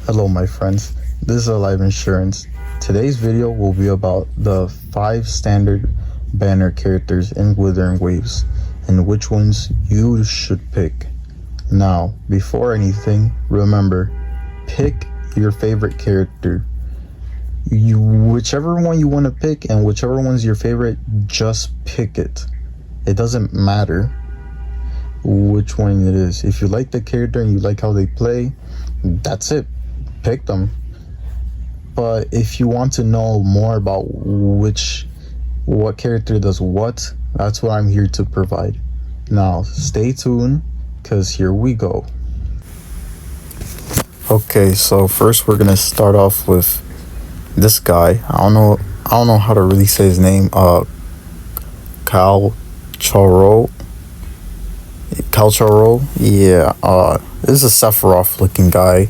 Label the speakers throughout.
Speaker 1: Hello my friends, this is Alive Insurance. Today's video will be about the 5 standard banner characters in Wuthering Waves and which ones you should pick. Now, before anything, remember, pick your favorite character. Whichever one you want to pick and whichever one's your favorite, just pick it. It doesn't matter which one it is. If you like the character and you like how they play, that's it. Pick them. But if you want to know more about what character does what, that's what I'm here to provide. Now stay tuned, because here we go. Okay, so first we're gonna start off with this guy. I don't know how to really say his name. Calcharo. Yeah. This is a Sephiroth looking guy.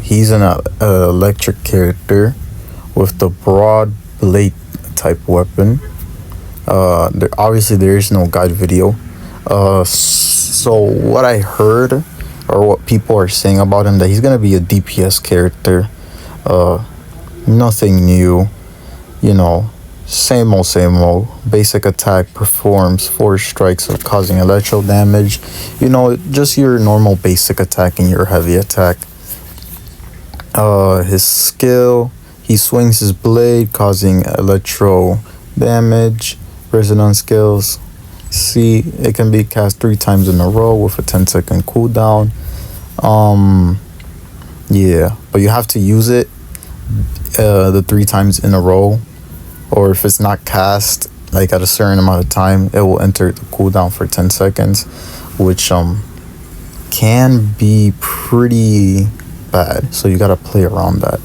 Speaker 1: He's an electric character with the broad blade type weapon. Obviously there is no guide video. So what I heard, or what people are saying about him, that he's gonna be a DPS character. Nothing new, same old. Basic attack performs 4 strikes of causing electro damage. Just your normal basic attack and your heavy attack. His skill, he swings his blade causing electro damage. Resonance skills, see, it can be cast 3 times in a row with a 10-second cooldown. Yeah, but you have to use it the 3 times in a row, or if it's not cast like at a certain amount of time, it will enter the cooldown for 10 seconds, which can be pretty bad, so you gotta play around that.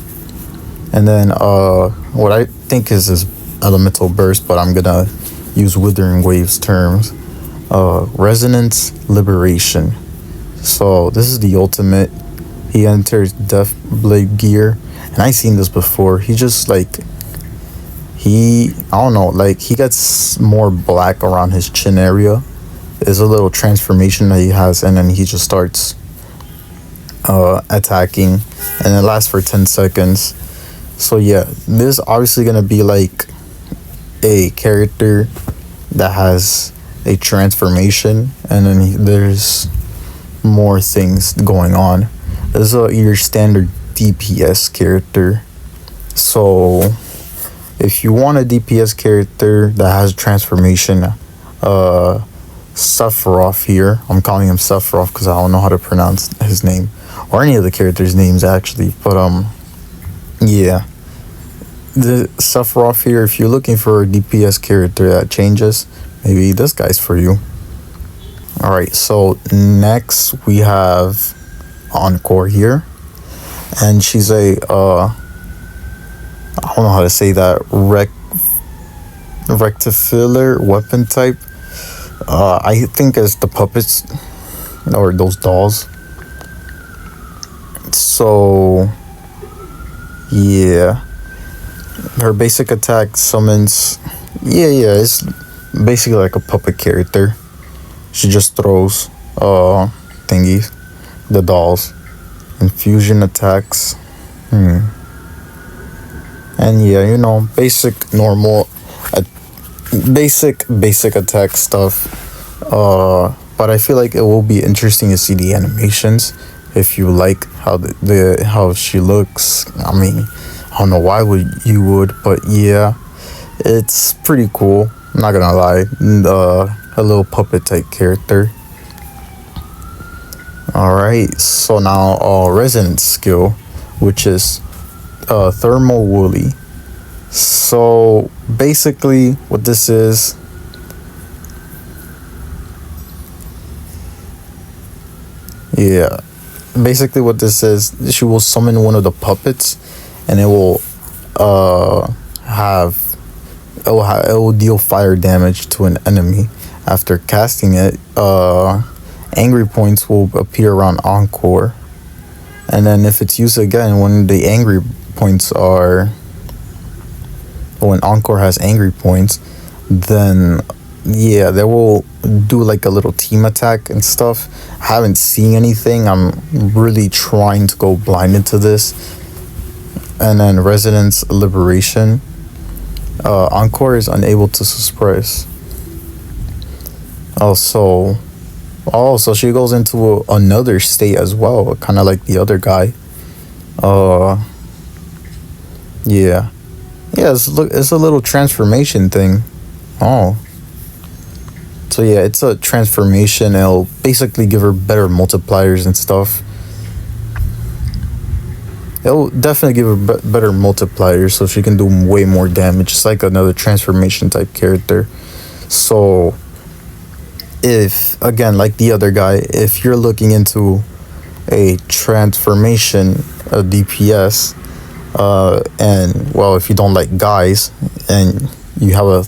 Speaker 1: And then what I think is his elemental burst, but I'm gonna use Wuthering Waves terms. Resonance Liberation. So this is the ultimate. He enters Death Blade gear, and I seen this before. He just he gets more black around his chin area. There's a little transformation that he has, and then he just starts attacking, and it lasts for 10 seconds. So yeah, this is obviously gonna be like a character that has a transformation, and then there's more things going on. This is your standard DPS character. So if you want a DPS character that has transformation, Sephiroth here, I'm calling him Sephiroth because I don't know how to pronounce his name, or any of the characters' names actually, but yeah, the Sephiroth here, if you're looking for a DPS character that changes, maybe this guy's for you. Alright, so next we have Encore here, and she's a I don't know how to say that, rectifiler weapon type. I think it's the puppets, or those dolls. So yeah, her basic attack summons, it's basically like a puppet character. She just throws thingies, the dolls. Infusion attacks, and yeah, basic normal basic attack stuff. But I feel like it will be interesting to see the animations if you like how she looks. I mean, I don't know why you would, but yeah, it's pretty cool. I'm not gonna lie. A little puppet type character. Alright, so now resonance skill, which is thermal woolly. So basically what this is, she will summon one of the puppets, and it will deal fire damage to an enemy. After casting it, angry points will appear around Encore, and then if it's used again, when Encore has angry points, then yeah, they will do like a little team attack and stuff. I haven't seen anything. I'm really trying to go blind into this. And then Residence Liberation. Encore is unable to suppress. Also, so she goes into another state as well, kind of like the other guy. Yeah, yeah. It's a little transformation thing. Oh, so yeah, it's a transformation. It'll basically give her better multipliers and stuff. It'll definitely give her better multipliers, so she can do way more damage. It's like another transformation type character. So, if again, like the other guy, if you're looking into a transformation, a DPS, and well, if you don't like guys, and you have a,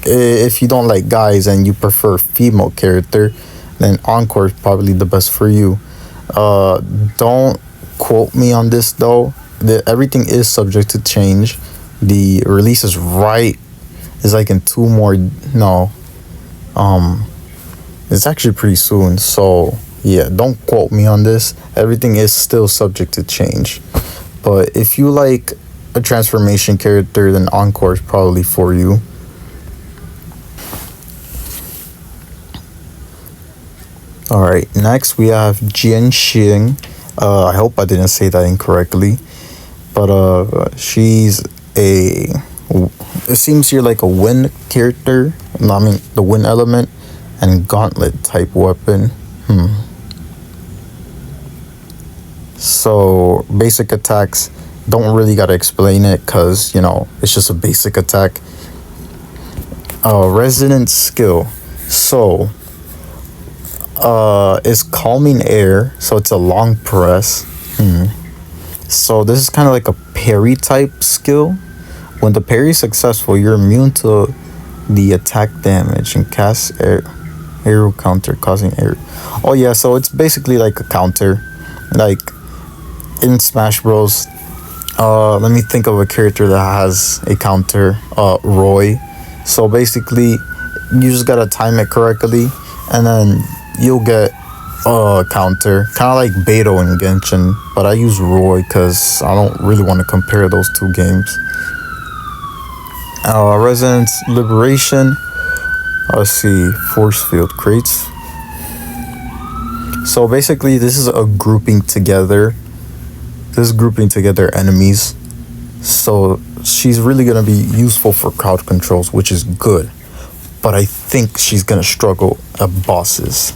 Speaker 1: if you don't like guys and you prefer female character, then Encore is probably the best for you. Don't quote me on this though. Everything is subject to change. The release is like in two more, no, it's actually pretty soon. So yeah, don't quote me on this. Everything is still subject to change. But if you like a transformation character, then Encore is probably for you. Alright, next we have Jian Xing. I hope I didn't say that incorrectly. But she's it seems you're like a wind character. No, I mean the wind element and gauntlet type weapon. So basic attacks, don't really gotta explain it because, you know, it's just a basic attack. Resonant skill. So is calming air, so it's a long press. So this is kind of like a parry type skill. When the parry is successful, you're immune to the attack damage and cast arrow counter causing air. Oh yeah, so it's basically like a counter, like in Smash Bros. Let me think of a character that has a counter. Roy. So basically, you just gotta time it correctly, and then you'll get a counter, kind of like Beto and Genshin, but I use Roy because I don't really want to compare those two games. Resonance Liberation. Let's see, force field crates. So basically, this is a grouping together. This is grouping together enemies. So she's really gonna be useful for crowd controls, which is good. But I think she's gonna struggle at bosses.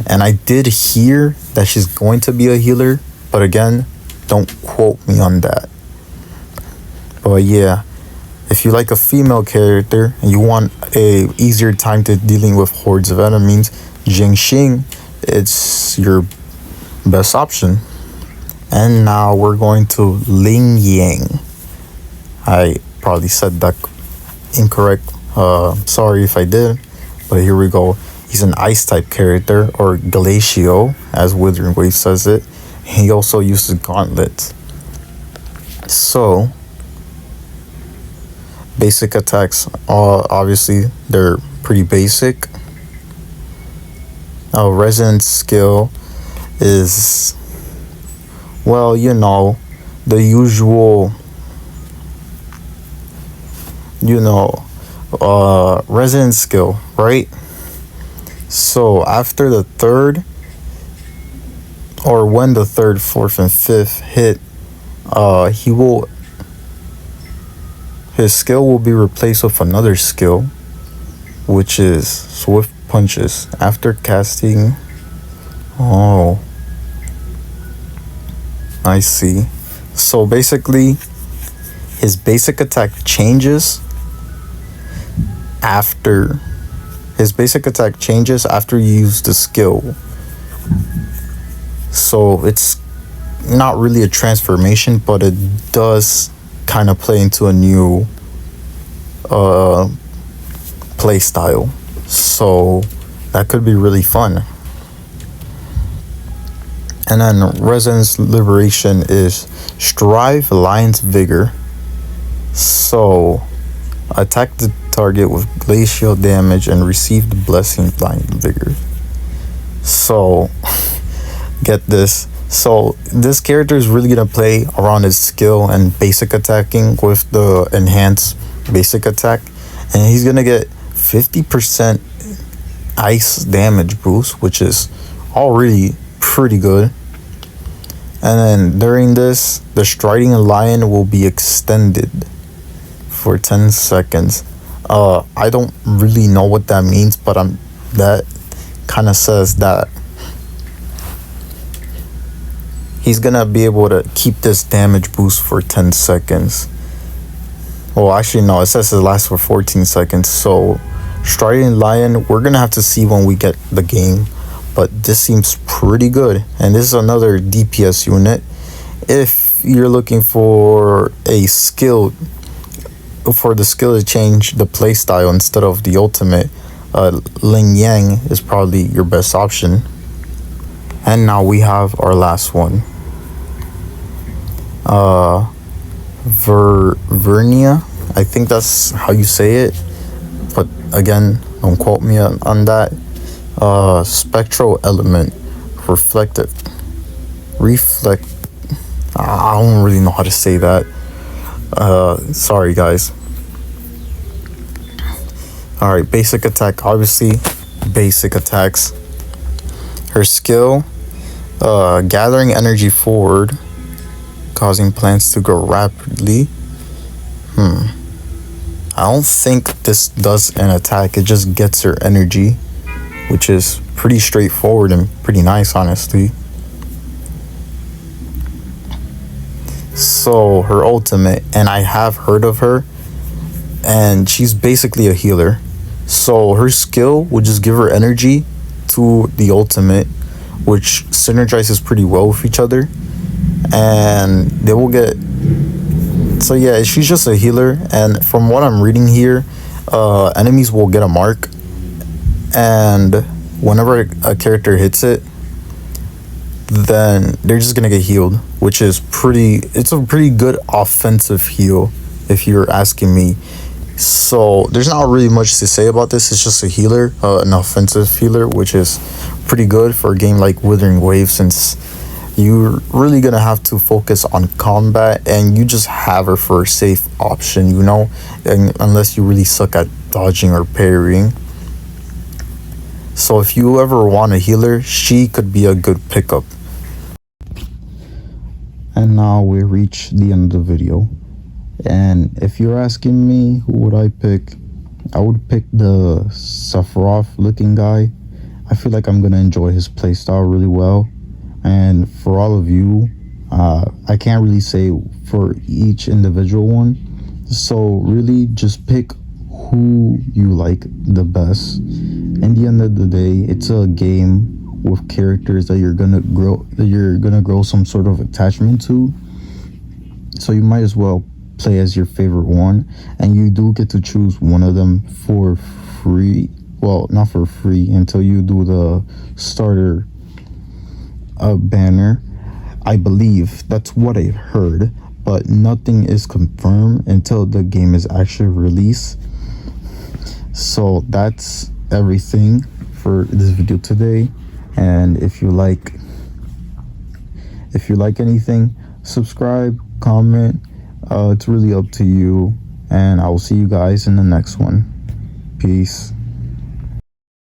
Speaker 1: And I did hear that she's going to be a healer, but again, don't quote me on that. But yeah, if you like a female character and you want a easier time to dealing with hordes of enemies, Jian Xing, it's your best option. And now we're going to Ling Yang. I probably said that incorrect. Sorry if I did, but here we go. He's an ice type character, or Glacio, as Wuthering Waves says it. He also uses gauntlets. So, basic attacks, obviously, they're pretty basic. Resonance skill is, well, you know, the usual, resonance skill, right? So after the third, or when the third, fourth, and fifth hit, his skill will be replaced with another skill, which is Swift Punches. After casting, oh, I see. So basically, his basic attack changes after you use the skill. So it's not really a transformation, but it does kind of play into a new play style. So that could be really fun. And then Resonance Liberation is Strive Lion's Vigor. So attack target with glacial damage and receive the blessing blind vigor. So get this. So this character is really gonna play around his skill and basic attacking with the enhanced basic attack, and he's gonna get 50% ice damage boost, which is already pretty good. And then during this, the striding lion will be extended for 10 seconds. I don't really know what that means, but that kind of says that he's gonna be able to keep this damage boost for 10 seconds. Well, actually, no, it says it lasts for 14 seconds. So, Striding Lion, we're gonna have to see when we get the game. But this seems pretty good. And this is another DPS unit. If you're looking for a skill, for the skill to change the playstyle instead of the ultimate, Ling Yang is probably your best option. And now we have our last one. Vernia, I think that's how you say it, but again, don't quote me on that. Spectral element, reflect. I don't really know how to say that. Sorry guys. Alright, basic attack, obviously basic attacks. Her skill, gathering energy forward, causing plants to grow rapidly. I don't think this does an attack, it just gets her energy, which is pretty straightforward and pretty nice, honestly. So her ultimate, and I have heard of her, and she's basically a healer. So her skill will just give her energy to the ultimate, which synergizes pretty well with each other, and they will get. So yeah, she's just a healer, and from what I'm reading here, enemies will get a mark, and whenever a character hits it, then they're just gonna get healed, which is it's a pretty good offensive heal if you're asking me. So there's not really much to say about this. It's just a healer, an offensive healer, which is pretty good for a game like Wuthering Waves, since you're really gonna have to focus on combat, and you just have her for a safe option, you know, and unless you really suck at dodging or parrying. So if you ever want a healer, she could be a good pickup. And now we reach the end of the video. And if you're asking me who would I pick, I would pick the Sephiroth looking guy. I feel like I'm gonna enjoy his playstyle really well. And for all of you, I can't really say for each individual one. So really just pick who you like the best. In the end of the day, it's a game with characters that you're gonna grow some sort of attachment to. So you might as well play as your favorite one, and you do get to choose one of them for free. Well, not for free until you do the starter banner. I believe that's what I heard, but nothing is confirmed until the game is actually released. So that's everything for this video today, and if you like anything, subscribe, comment. It's really up to you, and I will see you guys in the next one. Peace.